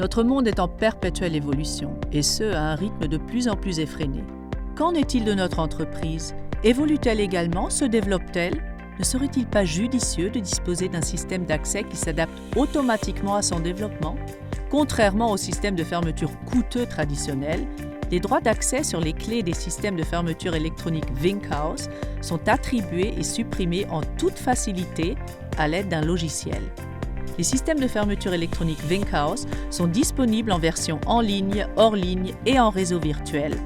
Notre monde est en perpétuelle évolution, et ce, à un rythme de plus en plus effréné. Qu'en est-il de notre entreprise? Évolue-t-elle également? Se développe-t-elle? Ne serait-il pas judicieux de disposer d'un système d'accès qui s'adapte automatiquement à son développement? Contrairement au système de fermeture coûteux traditionnel, les droits d'accès sur les clés des systèmes de fermeture électronique Winkhaus sont attribués et supprimés en toute facilité à l'aide d'un logiciel. Les systèmes de fermeture électronique Winkhaus sont disponibles en version en ligne, hors ligne et en réseau virtuel.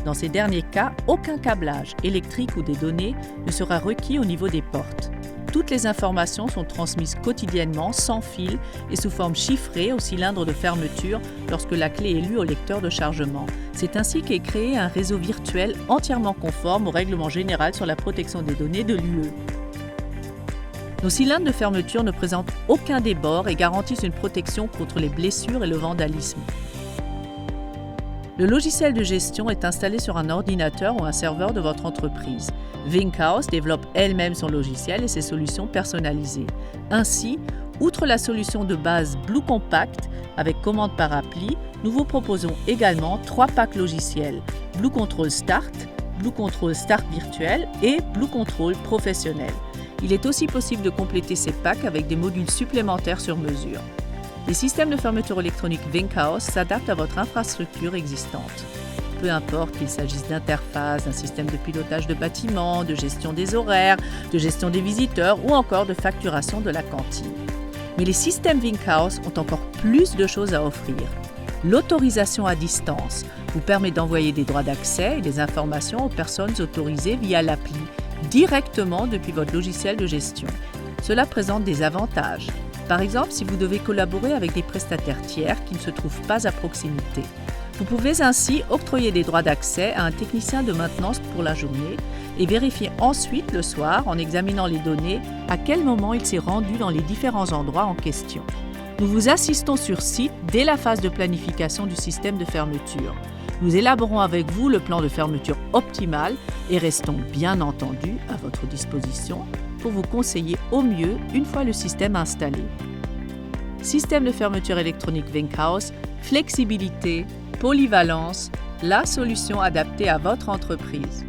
Dans ces derniers cas, aucun câblage électrique ou des données ne sera requis au niveau des portes. Toutes les informations sont transmises quotidiennement, sans fil et sous forme chiffrée au cylindre de fermeture lorsque la clé est lue au lecteur de chargement. C'est ainsi qu'est créé un réseau virtuel entièrement conforme au règlement général sur la protection des données de l'UE. Nos cylindres de fermeture ne présentent aucun débord et garantissent une protection contre les blessures et le vandalisme. Le logiciel de gestion est installé sur un ordinateur ou un serveur de votre entreprise. Winkhaus développe elle-même son logiciel et ses solutions personnalisées. Ainsi, outre la solution de base Blue Compact avec commande par appli, nous vous proposons également 3 packs logiciels: Blue Control Start, Blue Control Start Virtuel et Blue Control Professionnel. Il est aussi possible de compléter ces packs avec des modules supplémentaires sur mesure. Les systèmes de fermeture électronique Winkhaus s'adaptent à votre infrastructure existante. Peu importe qu'il s'agisse d'interfaces, d'un système de pilotage de bâtiment, de gestion des horaires, de gestion des visiteurs ou encore de facturation de la cantine. Mais les systèmes Winkhaus ont encore plus de choses à offrir. L'autorisation à distance vous permet d'envoyer des droits d'accès et des informations aux personnes autorisées via l'appli, directement depuis votre logiciel de gestion. Cela présente des avantages. Par exemple, si vous devez collaborer avec des prestataires tiers qui ne se trouvent pas à proximité. Vous pouvez ainsi octroyer des droits d'accès à un technicien de maintenance pour la journée et vérifier ensuite le soir, en examinant les données, à quel moment il s'est rendu dans les différents endroits en question. Nous vous assistons sur site dès la phase de planification du système de fermeture. Nous élaborons avec vous le plan de fermeture optimal et restons bien entendu à votre disposition pour vous conseiller au mieux une fois le système installé. Système de fermeture électronique Winkhaus, flexibilité, polyvalence, la solution adaptée à votre entreprise.